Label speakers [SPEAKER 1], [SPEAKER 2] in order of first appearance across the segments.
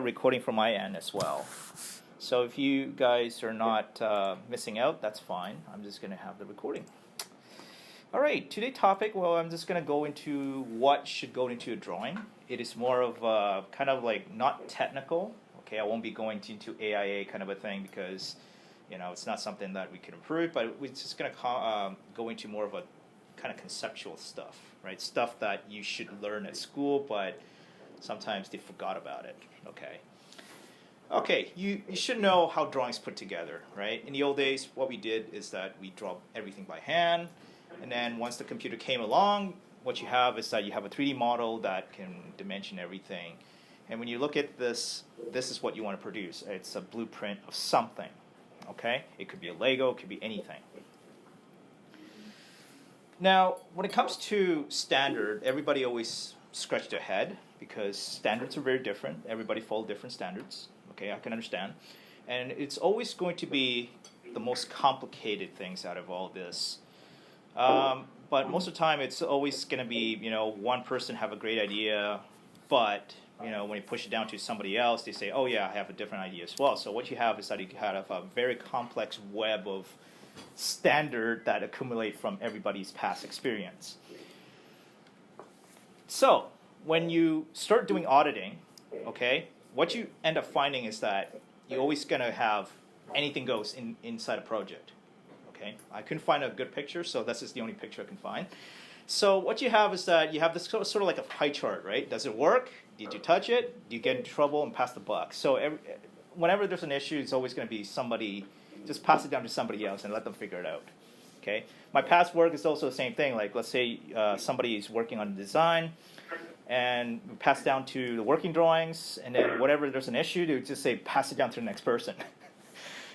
[SPEAKER 1] recording from my end as well. So if you guys are not missing out, that's fine. I'm just going to have the recording. All right, today's topic, well, I'm just going to go into what should go into a drawing. It is more of kind of like not technical. Okay, I won't be going into AIA kind of a thing because, it's not something that we can improve, but we're just going to go into more of a kind of conceptual stuff, right? Stuff that you should learn at school, but sometimes they forgot about it, okay? Okay, you should know how drawings put together, right? In the old days, what we did is that we draw everything by hand, and then once the computer came along, what you have is that you have a 3D model that can dimension everything. And when you look at this, this is what you want to produce. It's a blueprint of something, okay? It could be a Lego, it could be anything. Now, when it comes to standard, everybody always scratched their head because standards are very different. Everybody follows different standards. Okay, I can understand. And it's always going to be the most complicated things out of all this. But most of the time, it's always going to be, one person have a great idea, but, when you push it down to somebody else, they say, oh, yeah, I have a different idea as well. So what you have is that you have a very complex web of standard that accumulate from everybody's past experience. So when you start doing auditing, okay, what you end up finding is that you're always going to have anything goes inside a project. Okay, I couldn't find a good picture, so this is the only picture I can find. So what you have is that you have this sort of like a pie chart, right? Does it work? Did you touch it? Do you get into trouble and pass the buck? So whenever there's an issue, it's always going to be somebody, just pass it down to somebody else and let them figure it out. Okay, my past work is also the same thing. Like let's say somebody is working on design, and we pass down to the working drawings, and then whatever there's an issue, they would just say pass it down to the next person.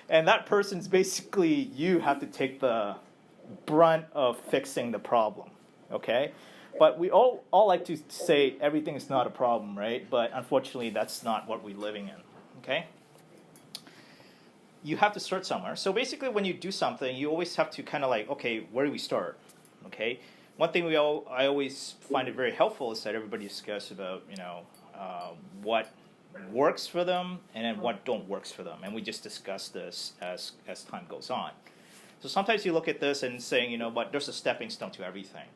[SPEAKER 1] And that person's basically, you have to take the brunt of fixing the problem, okay? But we all like to say everything is not a problem, right? But unfortunately, that's not what we're living in, okay? You have to start somewhere. So basically, when you do something, you always have to kind of like, okay, where do we start, okay? One thing I always find it very helpful is that everybody discuss about, what works for them and then what don't works for them. And we just discuss this as time goes on. So sometimes you look at this and saying, but there's a stepping stone to everything.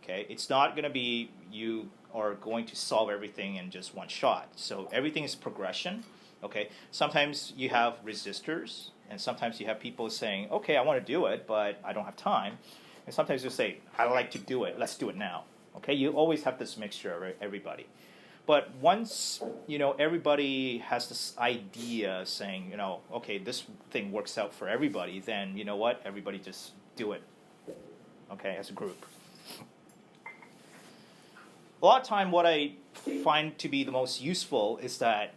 [SPEAKER 1] Okay, it's not going to be you are going to solve everything in just one shot. So everything is progression. Okay, sometimes you have resistors, and sometimes you have people saying, okay, I want to do it, but I don't have time. And sometimes you say, I like to do it, let's do it now. Okay, you always have this mixture of everybody. But once, everybody has this idea saying, okay, this thing works out for everybody, then you know what? Everybody just do it, okay, as a group. A lot of time what I find to be the most useful is that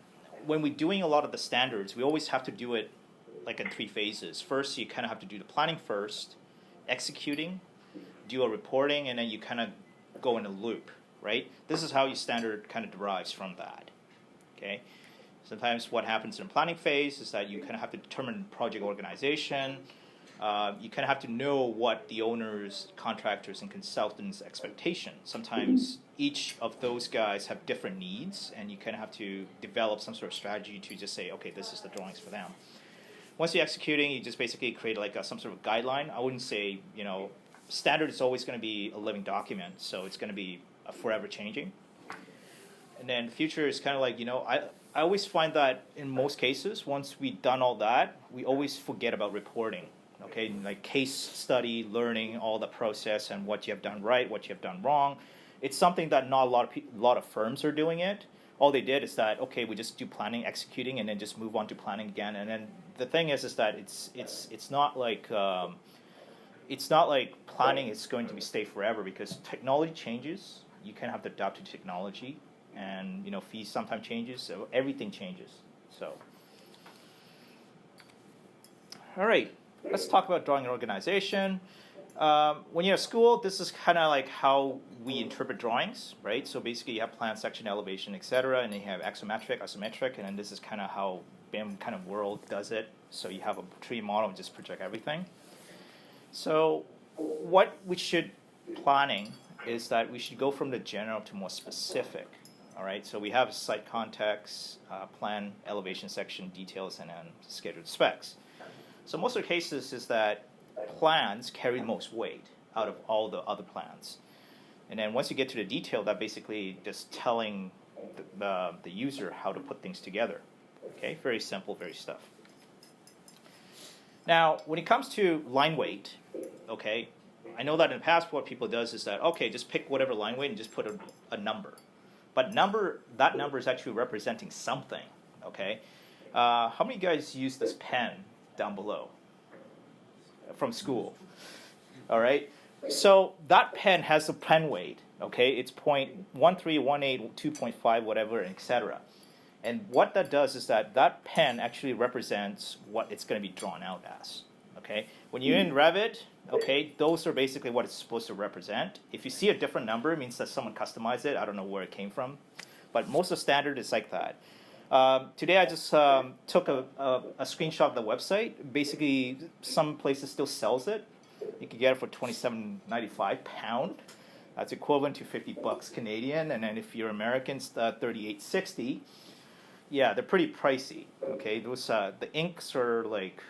[SPEAKER 1] when we're doing a lot of the standards, we always have to do it like in 3 phases. First, you kind of have to do the planning first, executing, do a reporting, and then you kind of go in a loop, right? This is how your standard kind of derives from that, okay? Sometimes what happens in the planning phase is that you kind of have to determine project organization. You kind of have to know what the owners, contractors, and consultants' expectations. Sometimes each of those guys have different needs, and you kind of have to develop some sort of strategy to just say, okay, this is the drawings for them. Once you're executing, you just basically create like some sort of guideline. I wouldn't say, standard is always going to be a living document, so it's going to be forever changing. And then the future is kind of like, I always find that in most cases, once we've done all that, we always forget about reporting. Okay, like case study, learning all the process and what you have done right, what you have done wrong. It's something that not a lot of firms are doing it. All they did is that, okay, we just do planning, executing, and then just move on to planning again. And then the thing is that it's not like planning is going to stay forever because technology changes. You kind of have to adapt to technology, and fees sometimes changes, so everything changes. So, all right. Let's talk about drawing an organization. When you're at school, this is kind of like how we interpret drawings, right? So basically you have plan, section, elevation, etc., and then you have axometric, isometric, and then this is kind of how BIM kind of world does it. So you have a 3D model and just project everything. So what we should planning is that we should go from the general to more specific, All right, so we have site context, plan, elevation section, details, and then scheduled specs. So most of the cases is that plans carry the most weight out of all the other plans. And then once you get to the detail, that basically just telling the user how to put things together. Okay, very simple, very stuff. Now, when it comes to line weight, okay, I know that in the past what people does is that, okay, just pick whatever line weight and just put a number. But that number is actually representing something, okay? How many of you guys use this pen down below from school? All right? So that pen has a pen weight, okay? It's 0.1318, 2.5, whatever, etc. And what that does is that pen actually represents what it's going to be drawn out as, okay? When you're in Revit, okay, those are basically what it's supposed to represent. If you see a different number, it means that someone customized it. I don't know where it came from. But most of the standard is like that. Today I just took a screenshot of the website. Basically, some places still sells it. You can get it for £27.95 pound. That's equivalent to $50 Canadian. And then if you're Americans, $38.60. Yeah, they're pretty pricey. Okay, those the inks are like,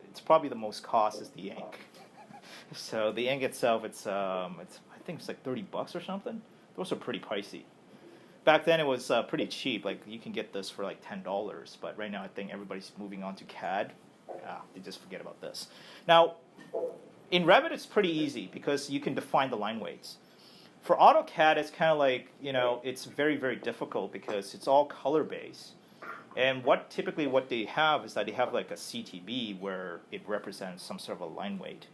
[SPEAKER 1] it's probably the most cost is the ink. So the ink itself, it's I think it's like $30 or something. Those are pretty pricey. Back then it was pretty cheap. Like you can get this for like $10. But right now I think everybody's moving on to CAD. They just forget about this. Now, in Revit it's pretty easy because you can define the line weights. For AutoCAD it's kind of like, it's very, very difficult because it's all color based. And typically what they have is that they have like a CTB where it represents some sort of a line weight.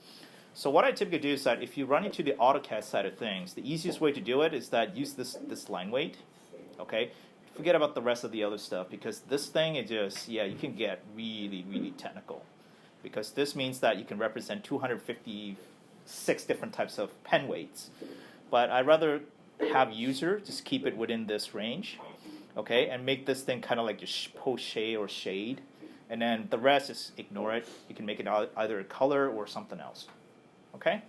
[SPEAKER 1] So what I typically do is that if you run into the AutoCAD side of things, the easiest way to do it is that use this line weight, okay? Forget about the rest of the other stuff because this thing is just, you can get really, really technical because this means that you can represent 256 different types of pen weights. But I'd rather have user just keep it within this range, okay, and make this thing kind of like just poche or shade. And then the rest, just ignore it. You can make it either a color or something else. Okay?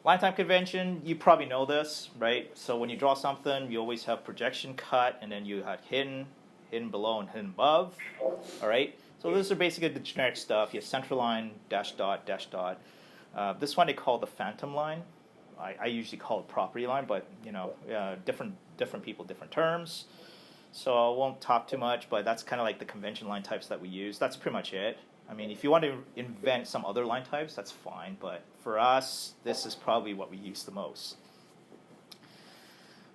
[SPEAKER 1] Line type convention, you probably know this, right? So when you draw something, you always have projection cut, and then you have hidden below, and hidden above. All right? So those are basically the generic stuff. You have center line, dash dot, dash dot. This one they call the phantom line. I usually call it property line, but different people, different terms. So I won't talk too much, but that's kind of like the convention line types that we use. That's pretty much it. I mean, if you want to invent some other line types, that's fine. But for us, this is probably what we use the most.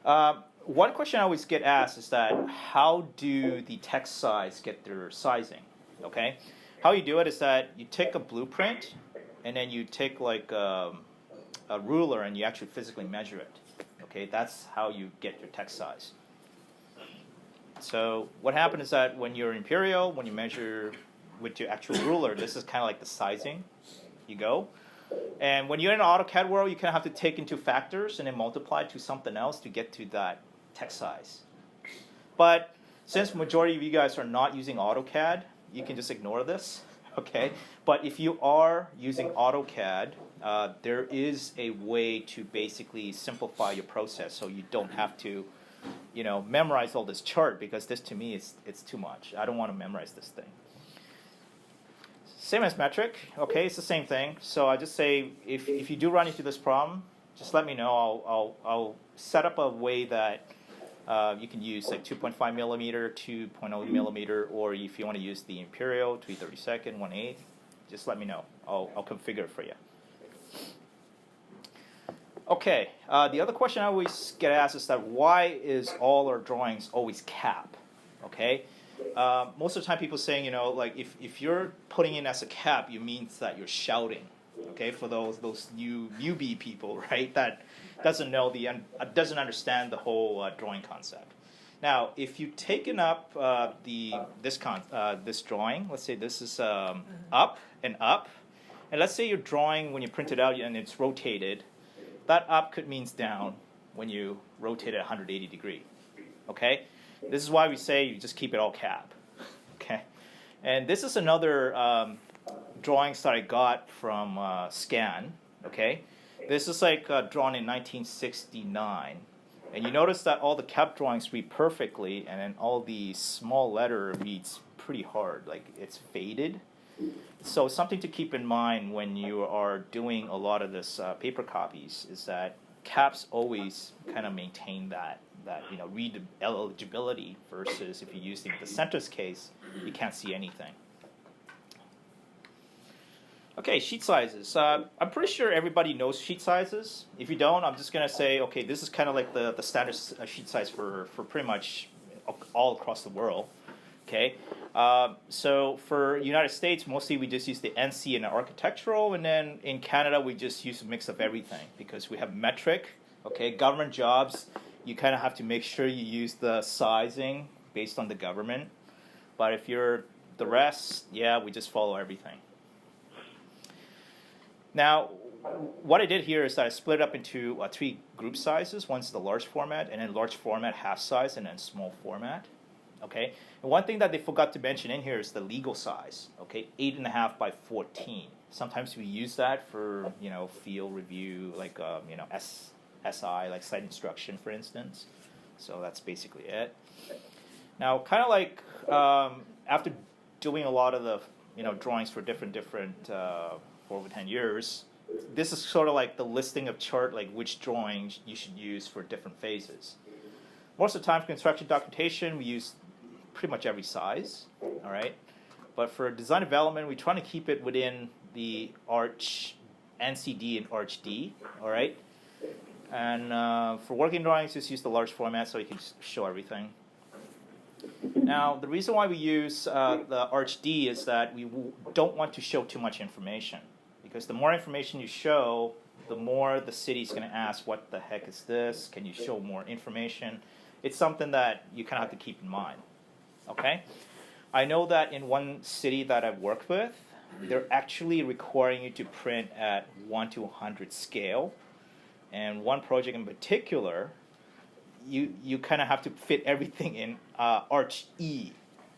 [SPEAKER 1] One question I always get asked is that how do the text size get their sizing? Okay, how you do it is that you take a blueprint, and then you take like a ruler and you actually physically measure it. Okay, that's how you get your text size. So what happens is that when you're Imperial, when you measure with your actual ruler, this is kind of like the sizing you go. And when you're in an AutoCAD world, you kind of have to take into factors and then multiply to something else to get to that text size. But since majority of you guys are not using AutoCAD, you can just ignore this, okay? But if you are using AutoCAD, there is a way to basically simplify your process so you don't have to memorize all this chart because this to me it's too much. I don't want to memorize this thing. Same as metric, okay, it's the same thing. So I just say if you do run into this problem, just let me know. I'll set up a way that you can use like 2.5 millimeter, 2.0 millimeter, or if you want to use the Imperial 3/32, 1/8, just let me know. I'll configure it for you. Okay, the other question I always get asked is that why is all our drawings always cap? Okay, most of the time people saying, like if you're putting in as a cap, it means that you're shouting. Okay, for those newbie people, right? That doesn't doesn't understand the whole drawing concept. Now, if you've taken up this drawing, let's say this is up, and let's say you're drawing when you print it out and it's rotated. That up could means down when you rotate it 180 degree. Okay, this is why we say you just keep it all cap. Okay, and this is another drawings that I got from Scan. Okay, This is like drawn in 1969. And you notice that all the cap drawings read perfectly, and then all the small letter reads pretty hard, like it's faded. So something to keep in mind when you are doing a lot of this paper copies is that caps always kind of maintain that read eligibility, versus if you use the center's case, you can't see anything. Okay, sheet sizes. I'm pretty sure everybody knows sheet sizes. If you don't, I'm just going to say, okay, this is kind of like the standard sheet size for pretty much all across the world. Okay, so for United States, mostly we just use the NC and the architectural, and then in Canada, we just use a mix of everything because we have metric. Okay, government jobs, you kind of have to make sure you use the sizing based on the government. But if you're the rest, yeah, we just follow everything. Now, what I did here is that I split it up into 3 group sizes. One's the large format, and then large format, half size, and then small format. Okay, and one thing that they forgot to mention in here is the legal size. Okay, 8.5 by 14. Sometimes we use that for field review, like SI, like site instruction, for instance. So that's basically it. Now, kind of like after doing a lot of the drawings for different for over 10 years, this is sort of like the listing of chart, like which drawings you should use for different phases. Most of the time for construction documentation, we use pretty much every size, all right? But for design development, we try to keep it within the Arch NCD and Arch D, all right? And for working drawings, just use the large format so you can show everything. Now, the reason why we use the Arch D is that we don't want to show too much information, because the more information you show, the more the city's going to ask, what the heck is this? Can you show more information? It's something that you kind of have to keep in mind, okay? I know that in one city that I've worked with, they're actually requiring you to print at 1:100 scale. And one project in particular, you kind of have to fit everything in Arch E.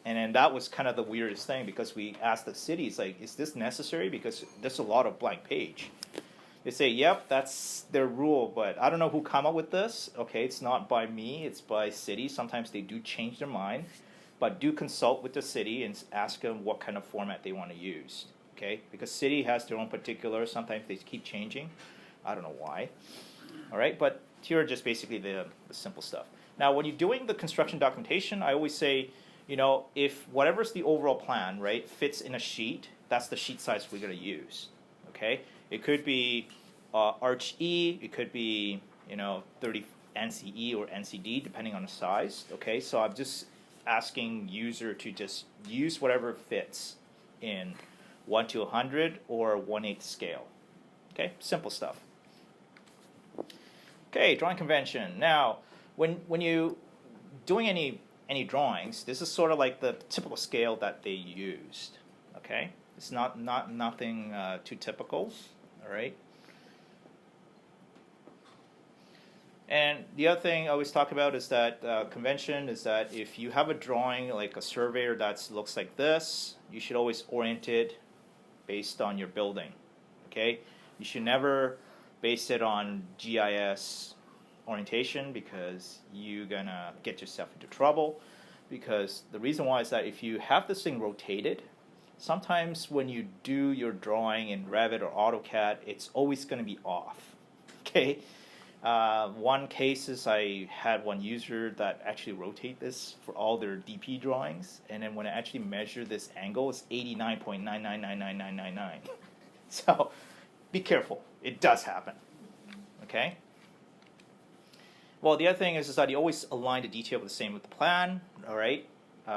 [SPEAKER 1] And then that was kind of the weirdest thing, because we asked the cities, like, is this necessary? Because there's a lot of blank page. They say, yep, that's their rule, but I don't know who come up with this. Okay, it's not by me, it's by city. Sometimes they do change their mind, but do consult with the city and ask them what kind of format they want to use. Okay, because city has their own particular, sometimes they keep changing. I don't know why. All right, but here are just basically the simple stuff. Now, when you're doing the construction documentation, I always say, if whatever's the overall plan, right, fits in a sheet, that's the sheet size we're going to use. Okay, it could be Arch E, it could be 30 NCE or NCD, depending on the size. Okay, so I'm just asking user to just use whatever fits in 1:100 or 1/8 scale. Okay, simple stuff. Okay, drawing convention. Now, when you doing any drawings, this is sort of like the typical scale that they used. Okay, it's nothing too typical. All right. And the other thing I always talk about is that convention is that if you have a drawing like a surveyor that looks like this, you should always orient it based on your building. Okay, you should never base it on GIS orientation, because you're gonna get yourself into trouble. Because the reason why is that if you have this thing rotated, sometimes when you do your drawing in Revit or AutoCAD, it's always going to be off. Okay. One case is I had one user that actually rotate this for all their DP drawings, and then when I actually measure this angle, it's 89.9999999. So be careful. It does happen. Okay. Well, the other thing is that you always align the detail the same with the plan. All right.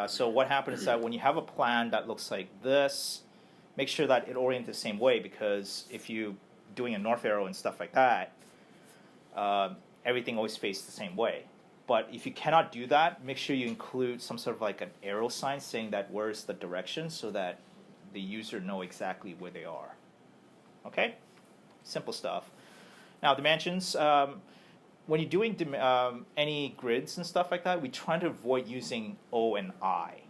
[SPEAKER 1] So what happens is that when you have a plan that looks like this, make sure that it orients the same way, because if you're doing a north arrow and stuff like that, everything always faces the same way. But if you cannot do that, make sure you include some sort of like an arrow sign saying that where's the direction, so that the user know exactly where they are. Okay? Simple stuff. Now, dimensions. When you're doing any grids and stuff like that, we try to avoid using O and I,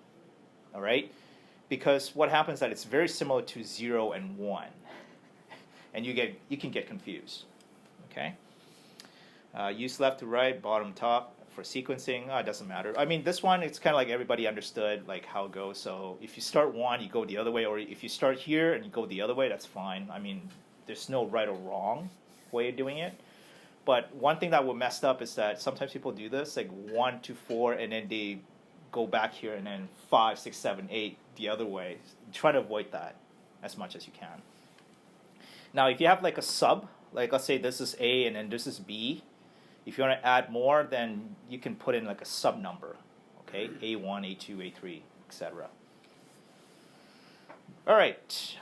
[SPEAKER 1] all right? Because what happens is that it's very similar to 0 and 1, and you can get confused, Okay. Use left to right, bottom, top for sequencing. It doesn't matter. I mean, this one, it's kind of like everybody understood like how it goes. So if you start one, you go the other way, or if you start here and you go the other way, that's fine. I mean, there's no right or wrong way of doing it. But one thing that would messed up is that sometimes people do this, like 1 to 4, and then they go back here, and then 5, 6, 7, 8 the other way. Try to avoid that as much as you can. Now, if you have like a sub, like let's say this is A and then this is B, if you want to add more, then you can put in like a sub number, okay? A1, A2, A3, etc. All right.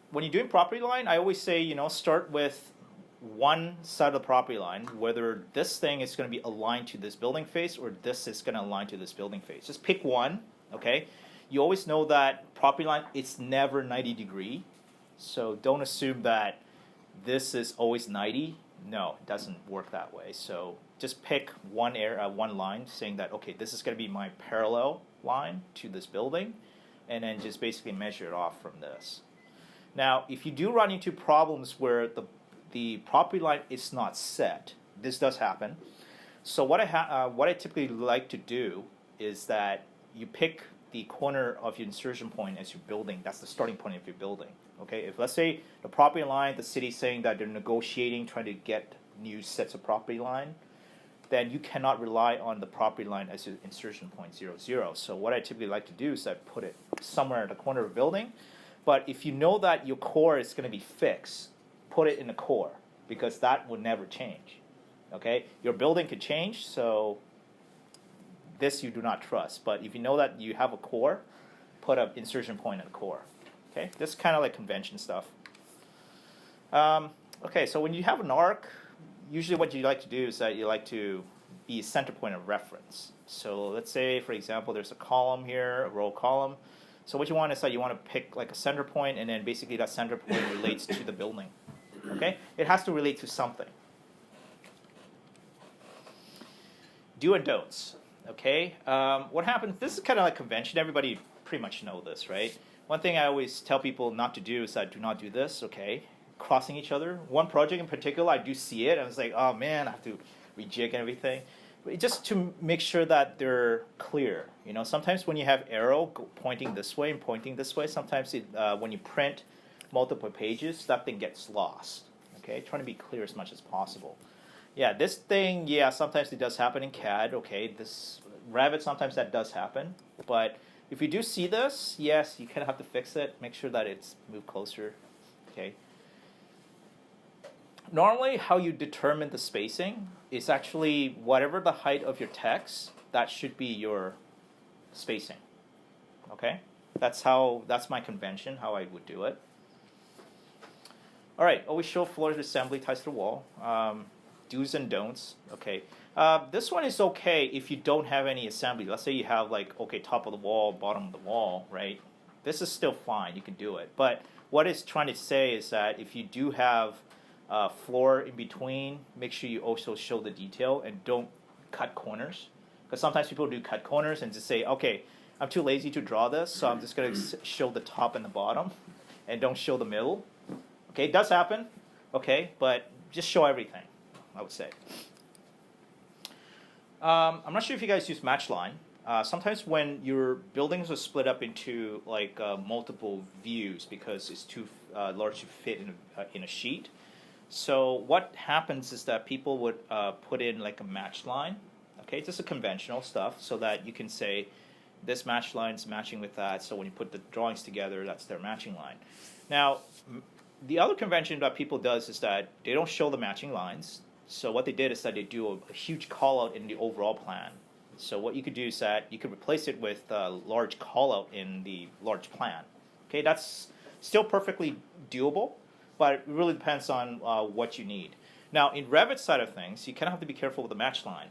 [SPEAKER 1] When you're doing property line, I always say, start with one side of the property line, whether this thing is going to be aligned to this building face or this is going to align to this building face. Just pick one, okay? You always know that property line, it's never 90 degree. So don't assume that this is always 90. No, it doesn't work that way. So just pick one line saying that, okay, this is going to be my parallel line to this building, and then just basically measure it off from this. Now, if you do run into problems where the property line is not set, this does happen. So what I typically like to do is that you pick the corner of your insertion point as you're building. That's the starting point of your building. Okay, if let's say the property line, the city's saying that they're negotiating, trying to get new sets of property line, then you cannot rely on the property line as your insertion point 0, 0. So what I typically like to do is I put it somewhere at the corner of the building. But if you know that your core is going to be fixed, put it in the core, because that will never change. Okay, your building could change, so this you do not trust. But if you know that you have a core, put an insertion point in the core. Okay, this is kind of like convention stuff. Okay, so when you have an arc, usually what you like to do is that you like to be a center point of reference. So let's say, for example, there's a column here, a row column. So what you want is that you want to pick like a center point, and then basically that center point relates to the building. Okay, it has to relate to something. Do and don'ts. Okay, what happens? This is kind of like convention. Everybody pretty much know this, right? One thing I always tell people not to do is that do not do this. Okay, crossing each other. One project in particular, I do see it. I was like, oh man, I have to rejig and everything. But just to make sure that they're clear. Sometimes when you have arrow pointing this way and pointing this way, sometimes when you print multiple pages, that thing gets lost. Okay, trying to be clear as much as possible. Yeah, this thing, sometimes it does happen in CAD. Okay, this Revit, sometimes that does happen. But if you do see this, yes, you kind of have to fix it. Make sure that it's moved closer. Okay. Normally, how you determine the spacing is actually whatever the height of your text, that should be your spacing. Okay, that's my convention, how I would do it. All right, always show floor assembly ties to the wall. Do's and don'ts. Okay, this one is okay if you don't have any assembly. Let's say you have top of the wall, bottom of the wall, right? This is still fine, you can do it. But what it's trying to say is that if you do have floor in between, make sure you also show the detail and don't cut corners. Because sometimes people do cut corners and just say, okay, I'm too lazy to draw this, so I'm just going to show the top and the bottom and don't show the middle. Okay, it does happen, okay, but just show everything, I would say. I'm not sure if you guys use matchline. Sometimes when your buildings are split up into multiple views because it's too large to fit in a sheet. So what happens is that people would put in like a match line. Okay, just a conventional stuff, so that you can say this match line is matching with that. So when you put the drawings together, that's their matching line. Now, the other convention that people does is that they don't show the matching lines. So what they did is that they do a huge call out in the overall plan. So what you could do is that you could replace it with a large call out in the large plan. Okay, that's still perfectly doable, but it really depends on what you need. Now, in Revit side of things, you kind of have to be careful with the match line,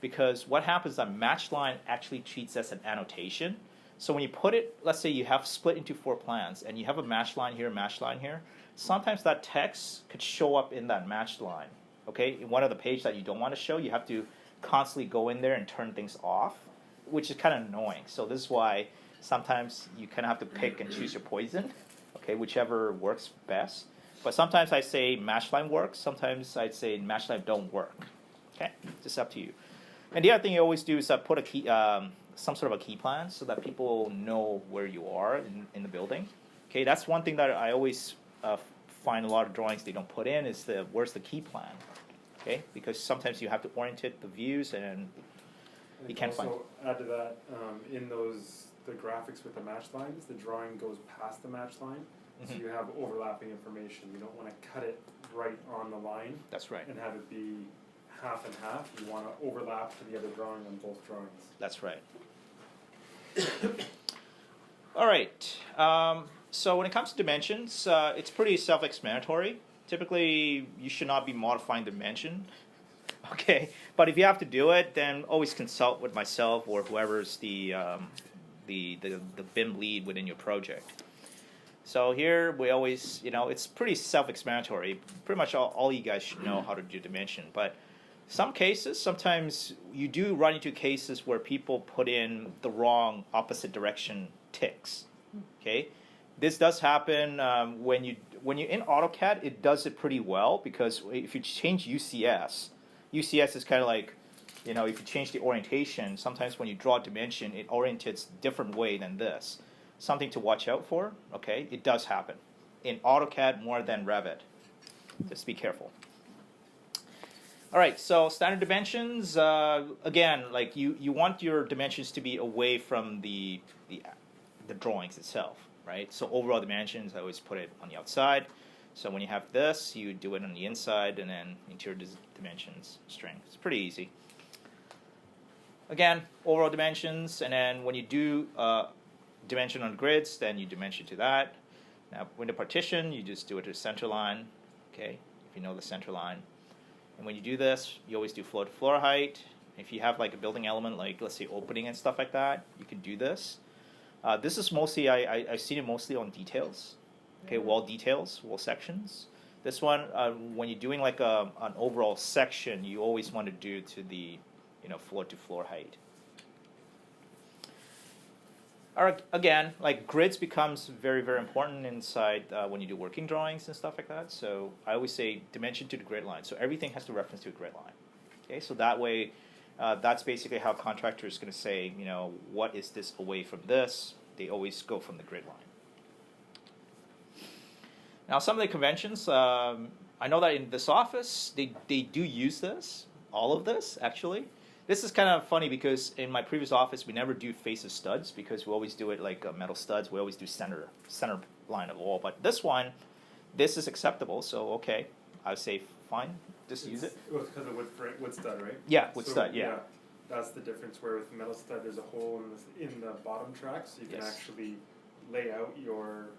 [SPEAKER 1] because what happens is that match line actually treats as an annotation. So when you put it, let's say you have split into 4 plans, and you have a match line here, sometimes that text could show up in that matched line. Okay, in one of the pages that you don't want to show, you have to constantly go in there and turn things off, which is kind of annoying. So this is why sometimes you kind of have to pick and choose your poison, okay, whichever works best. But sometimes I say match line works. Sometimes I say match line don't work. Okay, just up to you. And the other thing you always do is put a key, some sort of a key plan so that people know where you are in the building. Okay, that's one thing that I always find a lot of drawings they don't put in is where's the key plan. Okay, because sometimes you have to orientate the views and you can't find.
[SPEAKER 2] Also add to that in the graphics with the match lines, the drawing goes past the match line. So you have overlapping information. You don't want to cut it right on the line.
[SPEAKER 1] That's right.
[SPEAKER 2] And have it be half and half. You want to overlap to the other drawing on both drawings.
[SPEAKER 1] That's right. All right. So when it comes to dimensions, it's pretty self-explanatory. Typically, you should not be modifying dimension. Okay, but if you have to do it, then always consult with myself or whoever's the BIM lead within your project. So here we always, it's pretty self-explanatory. Pretty much all you guys should know how to do dimension. But some cases, sometimes you do run into cases where people put in the wrong opposite direction ticks. Okay, this does happen when you're in AutoCAD. It does it pretty well because if you change UCS is kind of like, if you change the orientation, sometimes when you draw a dimension, it orientates different way than this. Something to watch out for, okay? It does happen. In AutoCAD more than Revit. Just be careful. All right, so standard dimensions, again, like you want your dimensions to be away from the drawings itself, right? So overall dimensions, I always put it on the outside. So when you have this, you do it on the inside, and then interior dimensions, strength. It's pretty easy. Again, overall dimensions, and then when you do dimension on grids, then you dimension to that. Now, window partition, you just do it to the center line, okay, if you know the center line. And when you do this, you always do floor to floor height. If you have like a building element, like let's say opening and stuff like that, you can do this. This is mostly, I've seen it mostly on details, okay, wall details, wall sections. This one, when you're doing like an overall section, you always want to do to the, floor to floor height. Again, like grids becomes very, very important inside when you do working drawings and stuff like that. So I always say dimension to the grid line. So everything has to reference to a grid line. Okay, so that way, that's basically how contractors going to say, what is this away from this? They always go from the grid line. Now, some of the conventions, I know that in this office, they do use this, all of this, actually. This is kind of funny because in my previous office, we never do face of studs because we always do it like metal studs. We always do center line of wall. But this one, this is acceptable. So, okay, I would say fine, just use it.
[SPEAKER 2] Well, it's because of wood stud, right?
[SPEAKER 1] Yeah, wood stud, yeah.
[SPEAKER 2] That's the difference where with metal stud, there's a hole in the bottom track, so you can actually lay out your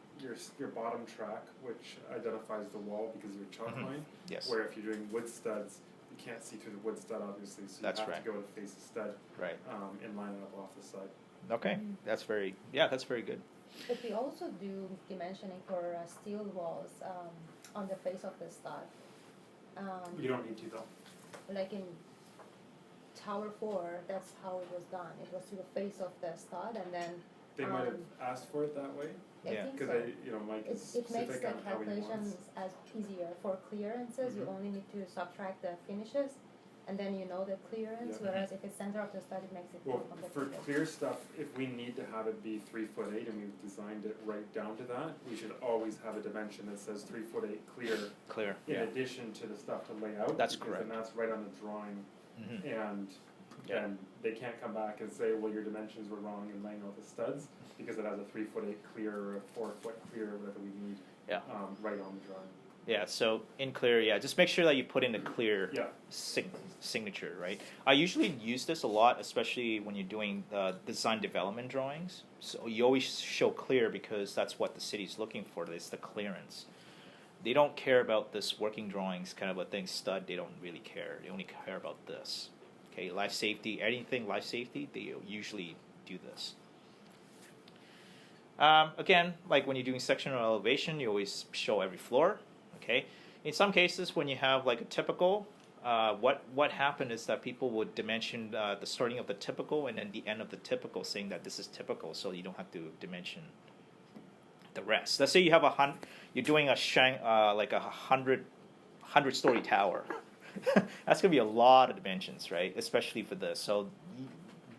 [SPEAKER 2] bottom track, which identifies the wall because of your chalk line.
[SPEAKER 1] Yes.
[SPEAKER 2] Where if you're doing wood studs, you can't see through the wood stud, obviously, so you have to go to face the stud and line it up off the side.
[SPEAKER 1] Okay, that's very good.
[SPEAKER 3] But we also do dimensioning for steel walls on the face of the stud.
[SPEAKER 2] You don't need to, though.
[SPEAKER 3] Like in Tower 4, that's how it was done. It was to the face of the stud, and then
[SPEAKER 2] they might have asked for it that way.
[SPEAKER 3] I think
[SPEAKER 2] because Mike is
[SPEAKER 3] it makes
[SPEAKER 2] specific
[SPEAKER 3] the
[SPEAKER 2] on how he
[SPEAKER 3] calculations
[SPEAKER 2] wants.
[SPEAKER 3] as easier for clearances. You only need to subtract the finishes, and then you know the clearance. Whereas if it's center of the stud, it makes it
[SPEAKER 2] Well, for
[SPEAKER 3] complicated.
[SPEAKER 2] clear stuff, if we need to have it be 3'8" and we've designed it right down to that, we should always have a dimension that says 3'8" clear. In addition to the stuff to lay out.
[SPEAKER 1] That's correct.
[SPEAKER 2] And that's right on the drawing, and they can't come back and say, well, your dimensions were wrong in laying out the studs because it has a 3'8" clear or a 4 foot clear, whatever we need. Right on the drawing.
[SPEAKER 1] Yeah, so in clear, just make sure that you put in the clear signature, right? I usually use this a lot, especially when you're doing design development drawings. So you always show clear because that's what the city's looking for, it's the clearance. They don't care about this working drawings kind of a thing, stud, they don't really care. They only care about this. Okay, life safety, anything life safety, they usually do this. Again, like when you're doing sectional elevation, you always show every floor. Okay, in some cases, when you have like a typical, what happened is that people would dimension the starting of the typical and then the end of the typical, saying that this is typical, so you don't have to dimension the rest. Let's say you have you're doing like a 100-story tower. That's gonna be a lot of dimensions, right? Especially for this. So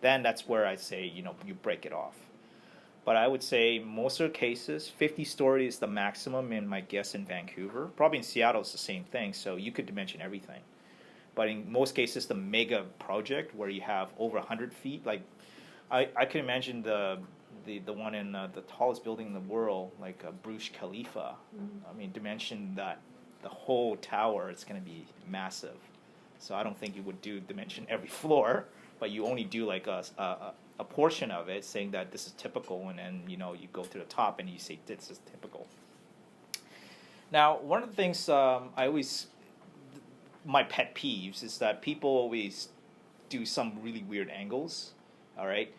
[SPEAKER 1] then that's where I say, you break it off. But I would say most of the cases, 50 stories is the maximum in my guess in Vancouver. Probably in Seattle it's the same thing, so you could dimension everything. But in most cases, the mega project where you have over 100 feet, like I can imagine the one in the tallest building in the world, like Burj Khalifa. I mean, dimension that the whole tower is going to be massive. So I don't think you would dimension every floor, but you only do like a portion of it, saying that this is typical, and then you go to the top and you say this is typical. Now, one of the things my pet peeves is that people always do some really weird angles, all right?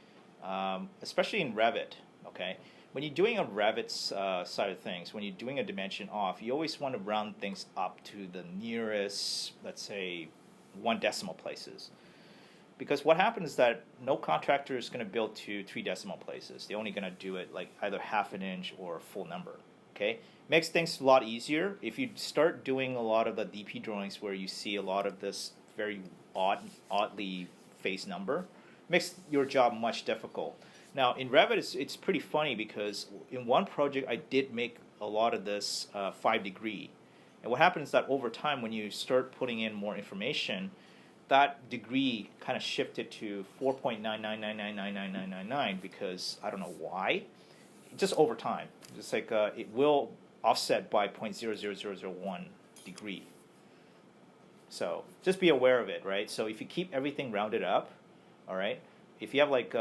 [SPEAKER 1] Especially in Revit, okay? When you're doing a Revit side of things, when you're doing a dimension off, you always want to round things up to the nearest, let's say, 1 decimal places. Because what happens is that no contractor is going to build to 3 decimal places. They're only going to do it like either half an inch or a full number, okay? Makes things a lot easier. If you start doing a lot of the DP drawings where you see a lot of this very oddly phased number, makes your job much difficult. Now in Revit, it's pretty funny because in one project I did make a lot of this 5 degree, and what happens is that over time when you start putting in more information, that degree kind of shifted to 4.999999999 because I don't know why, just over time, just like it will offset by 0.00001 degree. So just be aware of it, right? So if you keep everything rounded up, all right, if you have like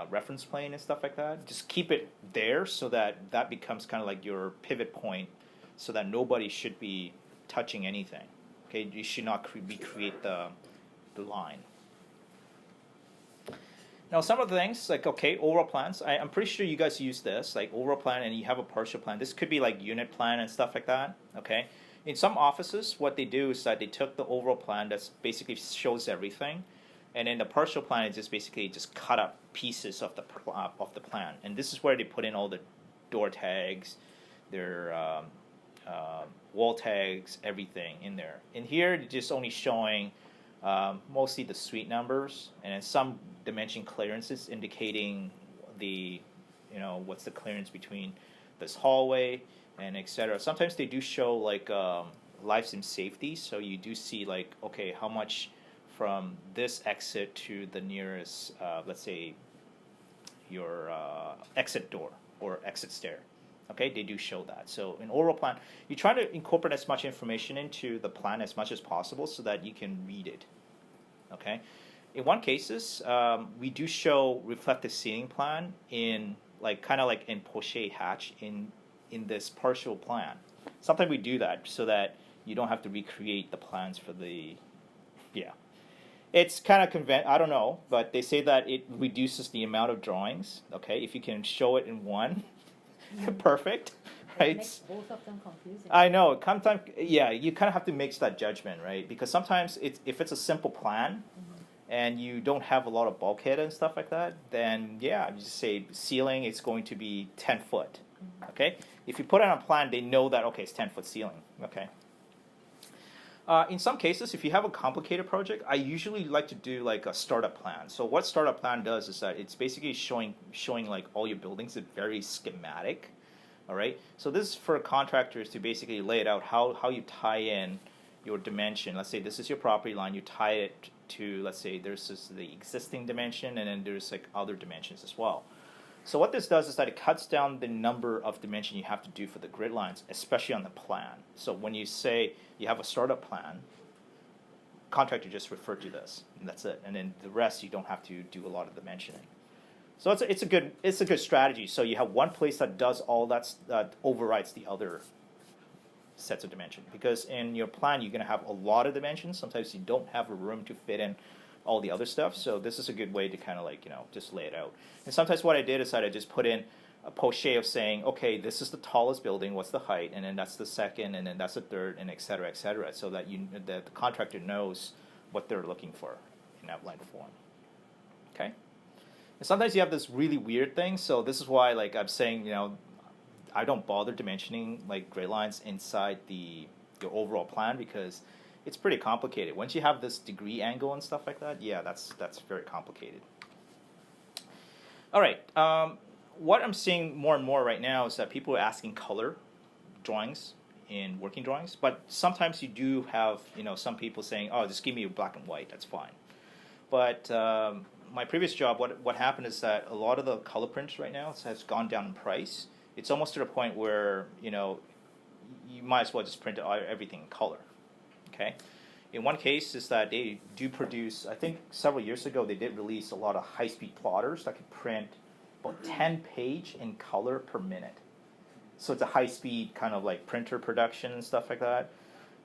[SPEAKER 1] reference plane and stuff like that, just keep it there so that becomes kind of like your pivot point, so that nobody should be touching anything. Okay, you should not recreate the line. Now, some of the things, like, okay, overall plans, I'm pretty sure you guys use this, like overall plan, and you have a partial plan. This could be like unit plan and stuff like that, okay? In some offices, what they do is that they took the overall plan that basically shows everything, and in the partial plan, it just basically just cut up pieces of the plan. And this is where they put in all the door tags, their wall tags, everything in there. In here, it's just only showing mostly the suite numbers, and then some dimension clearances indicating the, what's the clearance between this hallway and etc. Sometimes they do show like lives and safety, so you do see like, okay, how much from this exit to the nearest, let's say, your exit door or exit stair. Okay, they do show that. So in oral plan, you try to incorporate as much information into the plan as much as possible so that you can read it. Okay, in one cases, we do show reflective ceiling plan in like kind of like in poché hatch in this partial plan. Sometimes we do that so that you don't have to recreate the plans for the, yeah. It's kind of I don't know, but they say that it reduces the amount of drawings. Okay, if you can show it in one. Perfect, right?
[SPEAKER 3] It makes both of them confusing.
[SPEAKER 1] I know. Sometimes, yeah, you kind of have to make that judgment, right? Because sometimes if it's a simple plan, and you don't have a lot of bulkhead and stuff like that, then yeah, you just say ceiling is going to be 10 foot. Okay. If you put it on a plan, they know that okay, it's 10-foot ceiling. Okay. In some cases, if you have a complicated project, I usually like to do like a startup plan. So what startup plan does is that it's basically showing like all your buildings. It's very schematic, all right? So this is for contractors to basically lay it out how you tie in your dimension. Let's say this is your property line. You tie it to, let's say there's the existing dimension, and then there's like other dimensions as well. So what this does is that it cuts down the number of dimension you have to do for the grid lines, especially on the plan. So when you say you have a startup plan, contractor just refer to this, and that's it. And then the rest you don't have to do a lot of dimensioning. So it's a good strategy. So you have one place that does all that overrides the other sets of dimension. Because in your plan you're going to have a lot of dimensions. Sometimes you don't have a room to fit in all the other stuff, so this is a good way to kind of like, just lay it out. And sometimes what I did is that I just put in a poché of saying, okay, this is the tallest building, what's the height, and then that's the second, and then that's the third, and et cetera, so that the contractor knows what they're looking for in outline form. Okay? And sometimes you have this really weird thing, so this is why like I'm saying, I don't bother dimensioning like gray lines inside your overall plan because it's pretty complicated. Once you have this degree angle and stuff like that, yeah, that's very complicated. All right, what I'm seeing more and more right now is that people are asking color drawings in working drawings, but sometimes you do have, some people saying, oh, just give me black and white, that's fine. But my previous job, what happened is that a lot of the color prints right now has gone down in price. It's almost to the point where, you might as well just print everything in color. Okay. In one case is that they do produce, I think several years ago they did release a lot of high-speed plotters that could print about 10 page in color per minute. So it's a high-speed kind of like printer production and stuff like that.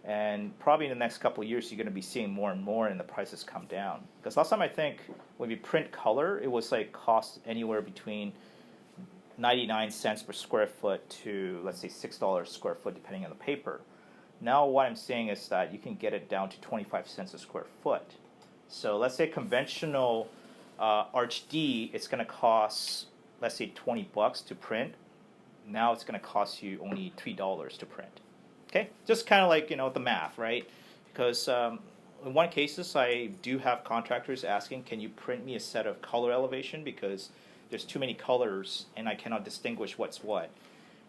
[SPEAKER 1] And probably in the next couple of years you're going to be seeing more and more and the prices come down. Because last time I think when we print color, it was like cost anywhere between 99 cents per square foot to, let's say, $6 a square foot depending on the paper. Now what I'm saying is that you can get it down to 25 cents a square foot. So let's say conventional Arch D, it's going to cost, let's say, $20 to print. Now it's going to cost you only $3 to print. Okay, just kind of like, the math, right? Because in one cases, I do have contractors asking, can you print me a set of color elevation because there's too many colors and I cannot distinguish what's what.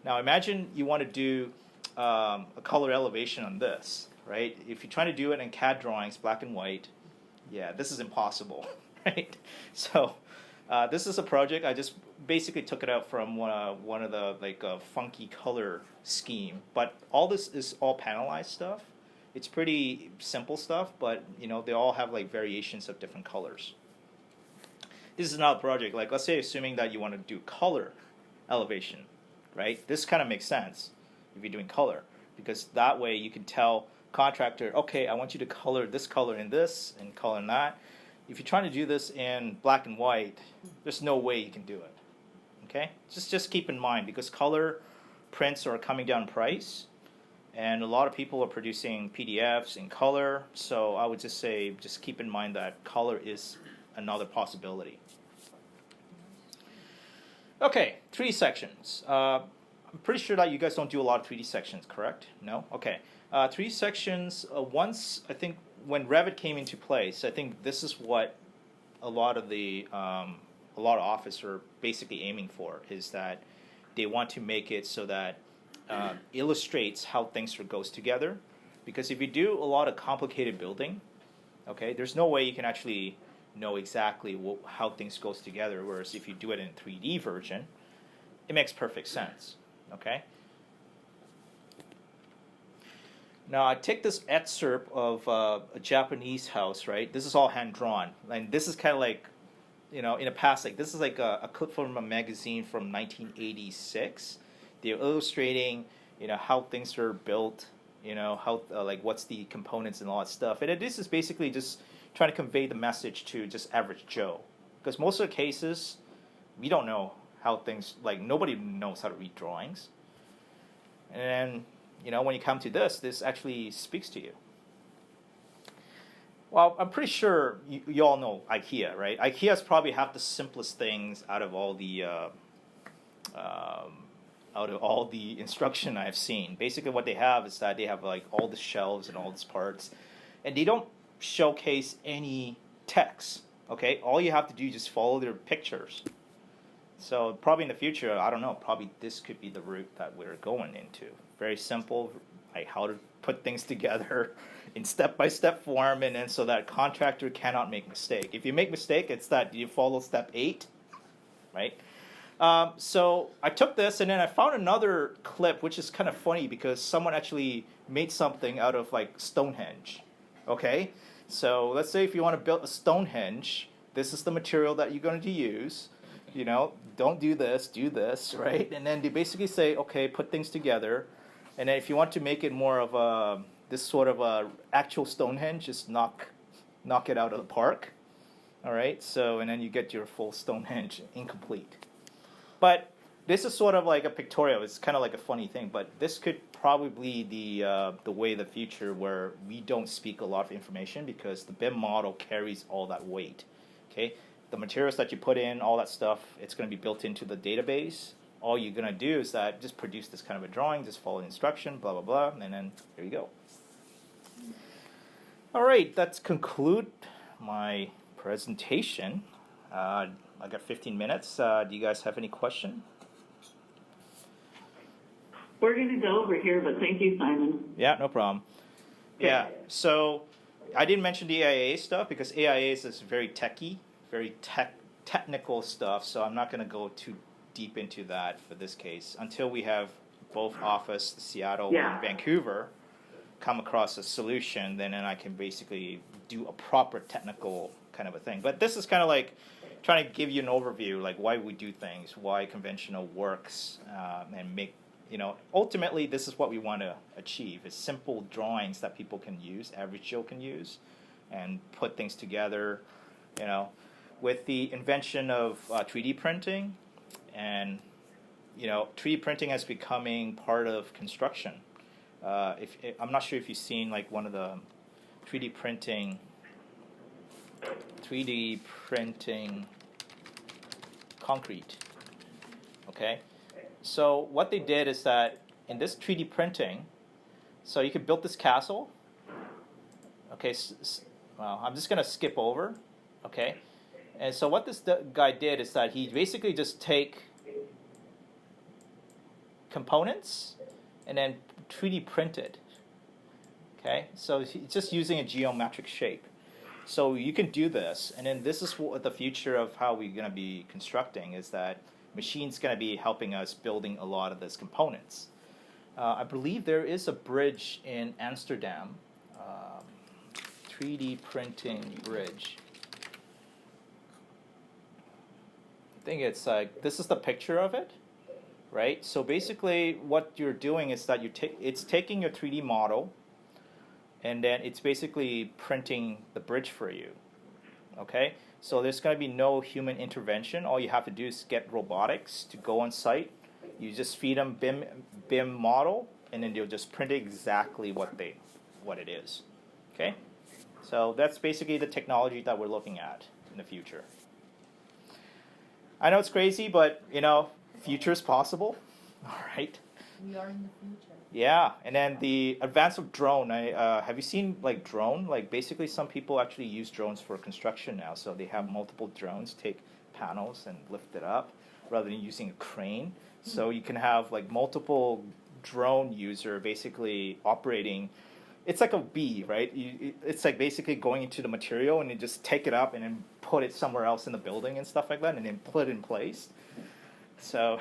[SPEAKER 1] Now imagine you want to do a color elevation on this, right? If you're trying to do it in CAD drawings, black and white, yeah, this is impossible, right? So this is a project, I just basically took it out from one of the funky color scheme, but all this is all panelized stuff. It's pretty simple stuff, but they all have like variations of different colors. This is another project, like let's say assuming that you want to do color elevation, right? This kind of makes sense if you're doing color, because that way you can tell contractor, okay, I want you to color this color in this and color in that. If you're trying to do this in black and white, there's no way you can do it. Okay, just keep in mind, because color prints are coming down in price, and a lot of people are producing PDFs in color. So I would just say, just keep in mind that color is another possibility. Okay, 3D sections. I'm pretty sure that you guys don't do a lot of 3D sections, correct? No? Okay. 3D sections, once, I think, when Revit came into place, I think this is what a lot of offices are basically aiming for, is that they want to make it so that illustrates how things goes together. Because if you do a lot of complicated building, okay, there's no way you can actually know exactly how things goes together, whereas if you do it in 3D version, it makes perfect sense. Okay. Now I take this excerpt of a Japanese house, right? This is all hand drawn, and this is kind of like, in the past, like this is like a clip from a magazine from 1986. They're illustrating, how things are built, how like what's the components and all that stuff. And this is basically just trying to convey the message to just average Joe, because most of the cases we don't know how things, like nobody knows how to read drawings. And when you come to this actually speaks to you. Well, I'm pretty sure you all know IKEA, right? IKEA's probably have the simplest things out of all the instruction I've seen. Basically, what they have is that they have like all the shelves and all these parts, and they don't showcase any text. Okay, all you have to do is just follow their pictures. So probably in the future, I don't know, probably this could be the route that we're going into. Very simple, like how to put things together in step-by-step form, and then so that contractor cannot make mistake. If you make mistake, it's that you follow step 8, right? So I took this, and then I found another clip, which is kind of funny because someone actually made something out of like Stonehenge. Okay, so let's say if you want to build a Stonehenge, this is the material that you're going to use. Don't do this, right? And then they basically say, okay, put things together. And then if you want to make it more of this sort of a actual Stonehenge, just knock it out of the park. All right, so, and then you get your full Stonehenge incomplete. But this is sort of like a pictorial. It's kind of like a funny thing, but this could probably be the way of the future, where we don't speak a lot of information because the BIM model carries all that weight. Okay, the materials that you put in, all that stuff, it's going to be built into the database. all you're going to do is that just produce this kind of a drawing, just follow the instruction, blah, blah, blah, and then there you go. All right, that's conclude my presentation. I got 15 minutes. Do you guys have any question?
[SPEAKER 4] We're going to go over here, but thank you, Simon.
[SPEAKER 1] Yeah, no problem. Yeah, so I didn't mention the AIA stuff because AIA is very techy, very technical stuff, so I'm not going to go too deep into that for this case until we have both office, Seattle and Vancouver, come across a solution, then I can basically do a proper technical kind of a thing. But this is kind of like trying to give you an overview, like why we do things, why conventional works, and make, ultimately this is what we want to achieve, is simple drawings that people can use, average Joe can use, and put things together, with the invention of 3D printing, and 3D printing is becoming part of construction. I'm not sure if you've seen like one of the 3D printing concrete. Okay, so what they did is that in this 3D printing, so you could build this castle. Okay, well, I'm just gonna skip over. Okay, and so what this guy did is that he basically just take components and then 3D printed. Okay, so he's just using a geometric shape. So you can do this, and then this is what the future of how we're going to be constructing, is that machines going to be helping us building a lot of these components. I believe there is a bridge in Amsterdam, 3D printing bridge. I think it's like, this is the picture of it, right? So basically what you're doing is that it's taking your 3D model, and then it's basically printing the bridge for you, okay? So there's going to be no human intervention. All you have to do is get robotics to go on site. You just feed them BIM model, and then they'll just print exactly what it is, okay? So that's basically the technology that we're looking at in the future. I know it's crazy, but, future is possible, all right?
[SPEAKER 3] We are in the future.
[SPEAKER 1] Yeah, and then the advance of drone. Have you seen like drone? Like basically, some people actually use drones for construction now. So they have multiple drones, take panels and lift it up, rather than using a crane. So you can have like multiple drone user basically operating. It's like a bee, right? It's like basically going into the material and you just take it up and then put it somewhere else in the building and stuff like that, and then put it in place. So.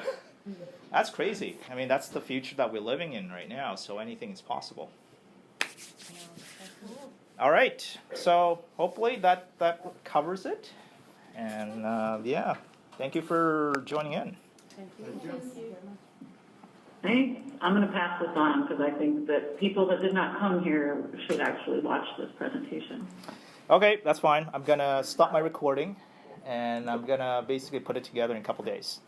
[SPEAKER 1] That's crazy. I mean, that's the future that we're living in right now, so anything is possible. All right, so hopefully that covers it. And yeah, thank you for joining in.
[SPEAKER 3] Thank you.
[SPEAKER 4] Hey, I'm going to pass this on because I think that people that did not come here should actually watch this presentation.
[SPEAKER 1] Okay, that's fine. I'm going to stop my recording, and I'm going to basically put it together in a couple days.